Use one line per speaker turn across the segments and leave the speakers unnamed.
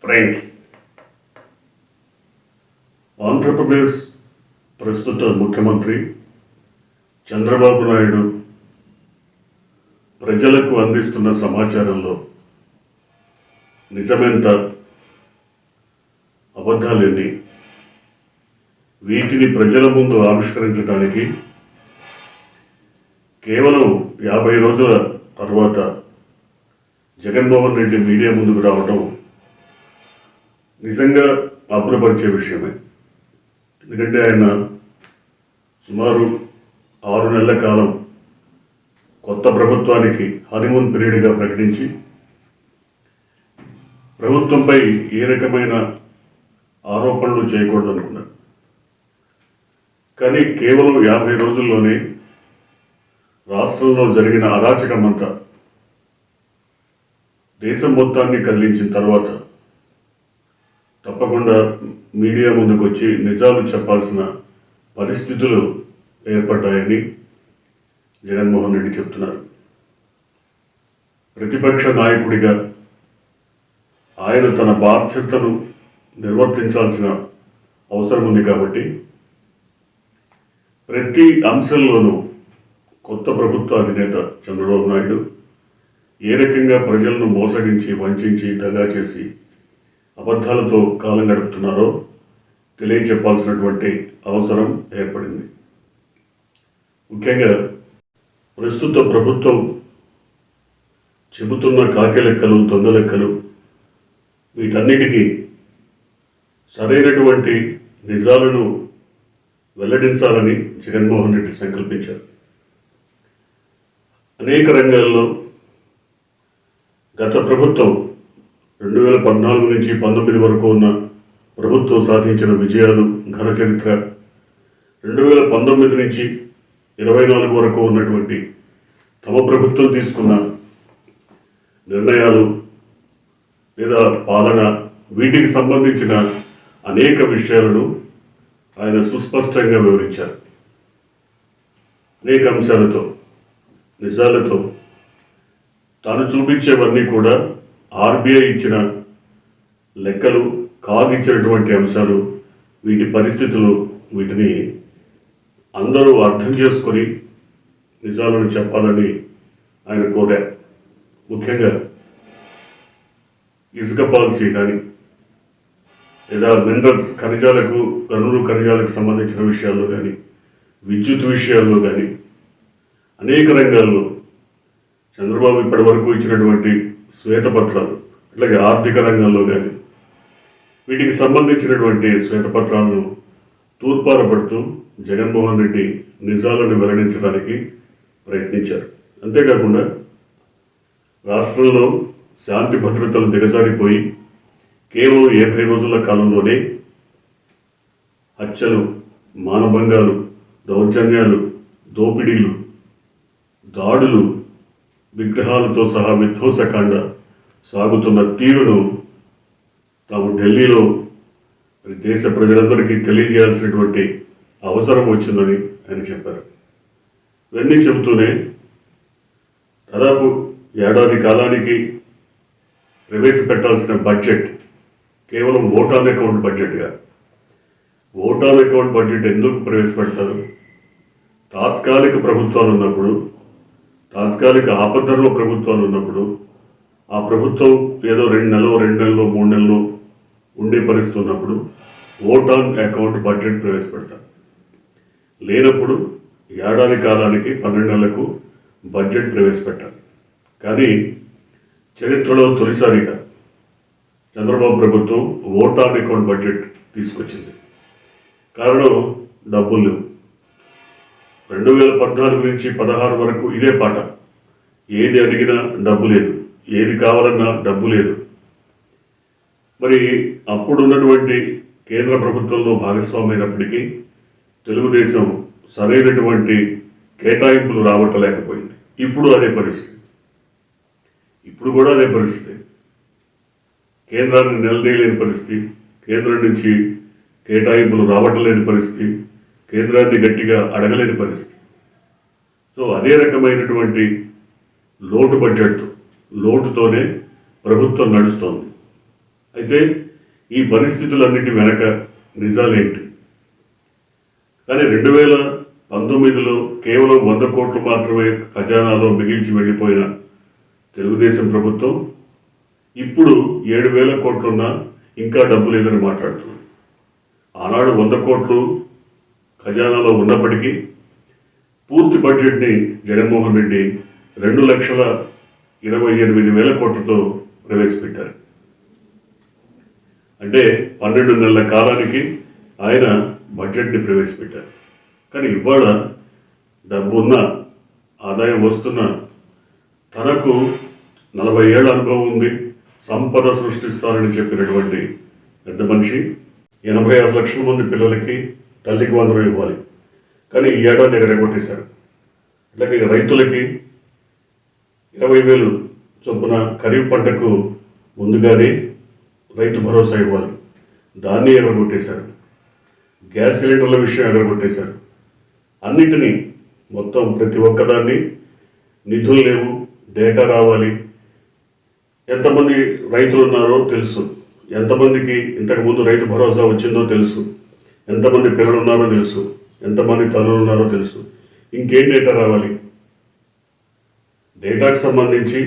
Friends, Andhra Pradesh ప్రస్తుత ముఖ్యమంత్రి చంద్రబాబు నాయుడు ప్రజలకు అందిస్తున్న సమాచారంలో నిజమెంత, అబద్ధాలెన్ని, వీటిని ప్రజల ముందు ఆవిష్కరించడానికి కేవలం 50 రోజుల తర్వాత జగన్మోహన్ రెడ్డి మీడియా ముందుకు రావడం నిజంగా అబ్బురపరిచే విషయమే. ఎందుకంటే ఆయన సుమారు 6 నెలల కాలం కొత్త ప్రభుత్వానికి హనీమూన్ పీరియడ్గా ప్రకటించి ప్రభుత్వంపై ఏ రకమైన ఆరోపణలు చేయకూడదు అనుకున్నారు. కానీ కేవలం 50 రోజుల్లోనే రాష్ట్రంలో జరిగిన అరాచకమంతా దేశం మొత్తాన్ని కదిలించిన తర్వాత తప్పకుండా మీడియా ముందుకు వచ్చి నిజాలు చెప్పాల్సిన పరిస్థితులు ఏర్పడ్డాయని జగన్మోహన్ రెడ్డి చెప్తున్నారు. ప్రతిపక్ష నాయకుడిగా ఆయన తన బాధ్యతను నిర్వర్తించాల్సిన అవసరం ఉంది కాబట్టి ప్రతి అంశంలోనూ కొత్త ప్రభుత్వ అధినేత చంద్రబాబు నాయుడు ఏ రకంగా ప్రజలను మోసగించి, వంచి, దగా చేసి అబద్ధాలతో కాలం గడుపుతున్నారో తెలియచెప్పాల్సినటువంటి అవసరం ఏర్పడింది. ముఖ్యంగా ప్రస్తుత ప్రభుత్వం చెబుతున్న కాకి లెక్కలు, దొంగ లెక్కలు, వీటన్నిటికీ సరైనటువంటి నిజాలను వెల్లడించాలని జగన్మోహన్ రెడ్డి సంకల్పించారు. అనేక రంగాల్లో గత ప్రభుత్వం 2014 నుంచి 19 వరకు ఉన్న ప్రభుత్వం సాధించిన విజయాలు, ఘన చరిత్ర, 2019 నుంచి 24 వరకు ఉన్నటువంటి తమ ప్రభుత్వం తీసుకున్న నిర్ణయాలు లేదా పాలన, వీటికి సంబంధించిన అనేక విషయాలను ఆయన సుస్పష్టంగా వివరించారు. అనేక అంశాలతో, నిజాలతో తాను చూపించేవన్నీ కూడా ఆర్బీఐ ఇచ్చిన లెక్కలు, కాగిచ్చినటువంటి అంశాలు, వీటి పరిస్థితులు, వీటిని అందరూ అర్థం చేసుకొని నిజాలను చెప్పాలని ఆయన కోరారు. ముఖ్యంగా ఇసుక పాలసీ కానీ లేదా మినరల్స్, ఖనిజాలకు, గనులు ఖనిజాలకు సంబంధించిన విషయాల్లో కానీ, విద్యుత్ విషయాల్లో కానీ అనేక రంగాల్లో చంద్రబాబు ఇప్పటి వరకు ఇచ్చినటువంటి శ్వేతపత్రాలు, అట్లాగే ఆర్థిక రంగంలో కానీ వీటికి సంబంధించినటువంటి శ్వేతపత్రాలను తూర్పారపడుతూ జగన్మోహన్ రెడ్డి నిజాలను వెల్లడించడానికి ప్రయత్నించారు. అంతేకాకుండా రాష్ట్రంలో శాంతి భద్రతలు దిగజారిపోయి కేవలం 50 రోజుల కాలంలోనే హత్యలు, మానభంగాలు, దౌర్జన్యాలు, దోపిడీలు, దాడులు, విగ్రహాలతో సహా విధ్వంసకాండ సాగుతున్న తీరును తాము ఢిల్లీలో దేశ ప్రజలందరికీ తెలియజేయాల్సినటువంటి అవసరం వచ్చిందని ఆయన చెప్పారు. ఇవన్నీ చెబుతూనే దాదాపు ఏడాది కాలానికి ప్రవేశపెట్టాల్సిన బడ్జెట్ కేవలం ఓట్ ఆన్ అకౌంట్ బడ్జెట్గా, ఓట్ ఆన్ అకౌంట్ బడ్జెట్ ఎందుకు ప్రవేశపెడతారు? తాత్కాలిక ప్రభుత్వాలు ఉన్నప్పుడు, తాత్కాలిక ఆపద్ధర్మ ప్రభుత్వాలు ఉన్నప్పుడు, ఆ ప్రభుత్వం ఏదో 2 నెలలు, 2 నెలలు, 3 నెలలు ఉండే పరిస్థితి ఉన్నప్పుడు ఓట్ ఆన్ అకౌంట్ బడ్జెట్ ప్రవేశపెడతారు. లేనప్పుడు ఏడాది కాలానికి 12 నెలలకు బడ్జెట్ ప్రవేశపెట్టాలి. కానీ చరిత్రలో తొలిసారిగా చంద్రబాబు ప్రభుత్వం ఓట్ ఆన్ అకౌంట్ బడ్జెట్ తీసుకొచ్చింది. కారణం డబ్బులు లేవు. 2014 నుంచి 16 వరకు ఇదే పాట. ఏది అడిగినా డబ్బు లేదు, ఏది కావాలన్నా డబ్బు లేదు. మరి అప్పుడున్నటువంటి కేంద్ర ప్రభుత్వంలో భాగస్వామైనప్పటికీ తెలుగుదేశం సరైనటువంటి కేటాయింపులు రావట్లేకపోయింది. ఇప్పుడు అదే పరిస్థితి. ఇప్పుడు కూడా అదే పరిస్థితి. కేంద్రాన్ని నిలదీయలేని పరిస్థితి, కేంద్రం నుంచి కేటాయింపులు రావట్లేని పరిస్థితి, కేంద్రాన్ని గట్టిగా అడగలేని పరిస్థితి. సో అదే రకమైనటువంటి లోటు బడ్జెట్, లోటుతోనే ప్రభుత్వం నడుస్తోంది. అయితే ఈ పరిస్థితులన్నిటి వెనక నిజాలేంటి? కానీ 2019లో కేవలం 100 కోట్లు మాత్రమే ఖజానాలో మిగిల్చి వెళ్ళిపోయిన తెలుగుదేశం ప్రభుత్వం ఇప్పుడు 7,000 కోట్లున్నా ఇంకా డబ్బు లేదని మాట్లాడుతుంది. ఆనాడు 100 కోట్లు ఖజానాలో ఉన్నప్పటికీ పూర్తి బడ్జెట్ని జగన్మోహన్ రెడ్డి 2,28,000 కోట్లతో ప్రవేశపెట్టారు. అంటే 12 నెలల కాలానికి ఆయన బడ్జెట్ని ప్రవేశపెట్టారు. కానీ ఇవాళ డబ్బున్న ఆదాయం వస్తున్న తనకు 40 ఏళ్ల అనుభవం ఉంది, సంపద సృష్టిస్తానని చెప్పినటువంటి పెద్ద మనిషి 86 లక్షల మంది పిల్లలకి తల్లికి వందనం ఇవ్వాలి, కానీ ఈ ఏడాది ఎగరగొట్టేశారు. అట్లాగే రైతులకి 20,000 చొప్పున ఖరీఫ్ పంటకు ముందుగానే రైతు భరోసా ఇవ్వాలి, దాన్ని ఎగరగొట్టేశారు. గ్యాస్ సిలిండర్ల విషయం ఎగరగొట్టేశారు. అన్నిటినీ మొత్తం ప్రతి ఒక్కదాన్ని నిధులు లేవు, డేటా రావాలి, ఎంతమంది రైతులు ఉన్నారో తెలుసు, ఎంతమందికి ఇంతకుముందు రైతు భరోసా వచ్చిందో తెలుసు, ఎంతమంది పిల్లలు ఉన్నారో తెలుసు, ఎంతమంది తల్లులు ఉన్నారో తెలుసు. ఇంకేం డేటా రావాలి? డేటాకు సంబంధించి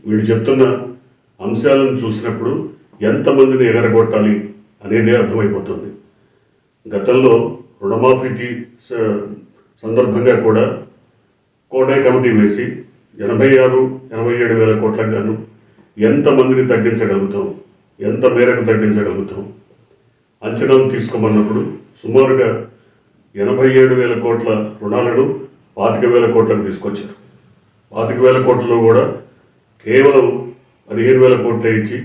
వీళ్ళు చెప్తున్న అంశాలను చూసినప్పుడు ఎంతమందిని ఎగరగొట్టాలి అనేదే అర్థమైపోతుంది. గతంలో రుణమాఫీకి సందర్భంగా కూడా కోటాయి కమిటీ వేసి 86-87 కోట్లకు గాను ఎంతమందిని తగ్గించగలుగుతాం, ఎంత మేరకు తగ్గించగలుగుతాం అంచనాలు తీసుకోమన్నప్పుడు సుమారుగా 87,000 కోట్ల రుణాలను 25,000 కోట్లకు తీసుకొచ్చారు. 25,000 కోట్లలో కూడా కేవలం 15,000 కోట్లే ఇచ్చి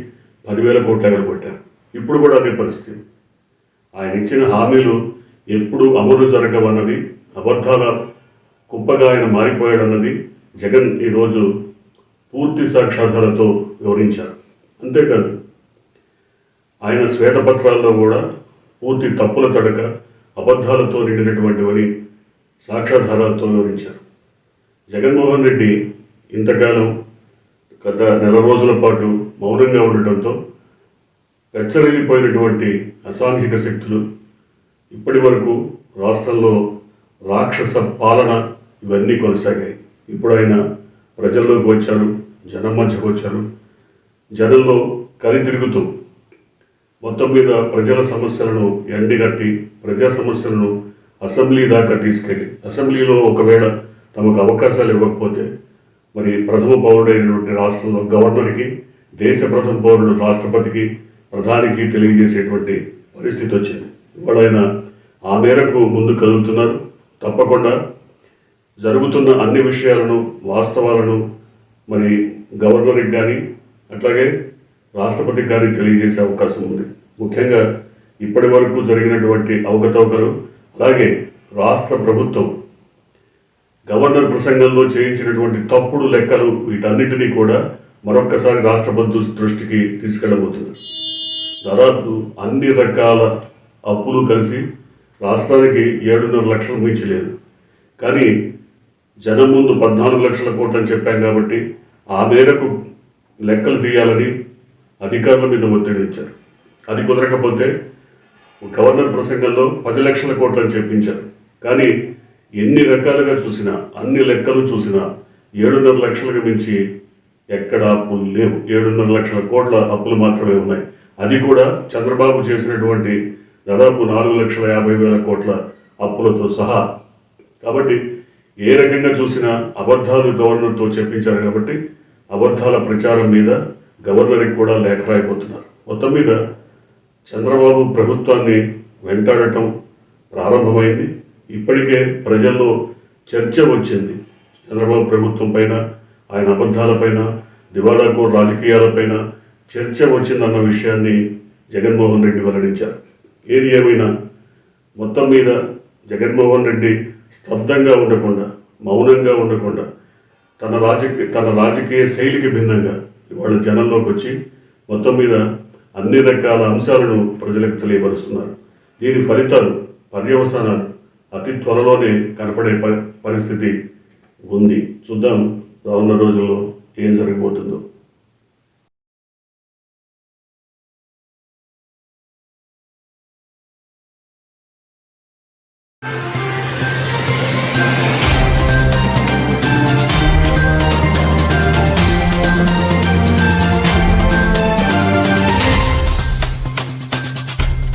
10,000 కోట్లు ఎగరగొట్టారు. ఇప్పుడు కూడా అదే పరిస్థితి. ఆయన ఇచ్చిన హామీలు ఎప్పుడు అమలు జరగవన్నది, అబద్ధాల కుప్పగా ఆయన మారిపోయాడన్నది జగన్ ఈరోజు పూర్తి సాక్ష్యాధారాలతో వివరించారు. అంతేకాదు ఆయన శ్వేతపత్రాల్లో కూడా పూర్తి తప్పుల తడక, అబద్ధాలతో నిండినటువంటివని సాక్ష్యాధారాలతో వివరించారు. జగన్మోహన్ రెడ్డి ఇంతకాలం గత నెల రోజుల పాటు మౌనంగా ఉండటంతో పెచ్చరిల్లిపోయినటువంటి అసాంఘిక శక్తులు ఇప్పటి వరకు రాష్ట్రంలో రాక్షస పాలన ఇవన్నీ కొనసాగాయి. ఇప్పుడు ఆయన ప్రజల్లోకి వచ్చారు, జనం మధ్యకు వచ్చారు. జనంలో కలితిరుగుతూ మొత్తం మీద ప్రజల సమస్యలను ఎండిగట్టి ప్రజా సమస్యలను అసెంబ్లీ దాకా తీసుకెళ్ళి, అసెంబ్లీలో ఒకవేళ తమకు అవకాశాలు ఇవ్వకపోతే మరి ప్రథమ పౌరుడైనటువంటి రాష్ట్రంలో గవర్నర్కి, దేశ ప్రథమ పౌరుడు రాష్ట్రపతికి, ప్రధానికి తెలియజేసేటువంటి పరిస్థితి వచ్చింది. ఇవాళ ఆయన ఆ మేరకు ముందు కదులుతున్నారు. తప్పకుండా జరుగుతున్న అన్ని విషయాలను, వాస్తవాలను మరి గవర్నర్కి కానీ అట్లాగే రాష్ట్రపతికి కానీ తెలియజేసే అవకాశం ఉంది. ముఖ్యంగా ఇప్పటి వరకు జరిగినటువంటి అవకతవకలు, అలాగే రాష్ట్ర ప్రభుత్వం గవర్నర్ ప్రసంగంలో చేయించినటువంటి తప్పుడు లెక్కలు, వీటన్నిటినీ కూడా మరొక్కసారి రాష్ట్రపతి దృష్టికి తీసుకెళ్లబోతున్నారు. దాదాపు అన్ని రకాల అప్పులు కలిసి రాష్ట్రానికి 7.5 లక్షలు మించలేదు. కానీ జనం ముందు 14 లక్షల కోట్లు అని చెప్పాం కాబట్టి ఆ మేరకు లెక్కలు తీయాలని అధికారుల మీద ఒత్తిడి ఇచ్చారు. అది కుదరకపోతే గవర్నర్ ప్రసంగంలో 10 లక్షల కోట్లు అని చెప్పించారు. కానీ ఎన్ని రకాలుగా చూసినా, అన్ని లెక్కలు చూసినా 7.5 లక్షలకు మించి ఎక్కడ అప్పులు లేవు. 7.5 లక్షల కోట్ల అప్పులు మాత్రమే ఉన్నాయి. అది కూడా చంద్రబాబు చేసినటువంటి దాదాపు 4,50,000 కోట్ల అప్పులతో సహా. కాబట్టి ఏ రకంగా చూసినా అబద్ధాలు గవర్నర్తో చెప్పించారు. కాబట్టి అబద్ధాల ప్రచారం మీద గవర్నర్కి కూడా లేఖ రాయిపోతున్నారు. మొత్తం మీద చంద్రబాబు ప్రభుత్వాన్ని వెంటాడటం ప్రారంభమైంది. ఇప్పటికే ప్రజల్లో చర్చ వచ్చింది. చంద్రబాబు ప్రభుత్వం పైన, ఆయన అబద్ధాలపైన, దివాళాకోరు రాజకీయాలపైన చర్చ వచ్చిందన్న విషయాన్ని జగన్మోహన్ రెడ్డి వెల్లడించారు. ఏది ఏమైనా మొత్తం మీద జగన్మోహన్ రెడ్డి స్తబ్దంగా ఉండకుండా, మౌనంగా ఉండకుండా తన రాజకీయ శైలికి భిన్నంగా ఇవాళ జనంలోకి వచ్చి మొత్తం మీద అన్ని రకాల అంశాలను ప్రజలకు తెలియపరుస్తున్నారు. దీని ఫలితాలు, పర్యవసానాలు అతి త్వరలోనే కనపడే పరిస్థితి ఉంది. చూద్దాం రానున్న రోజుల్లో ఏం జరగబోతుందో.
you.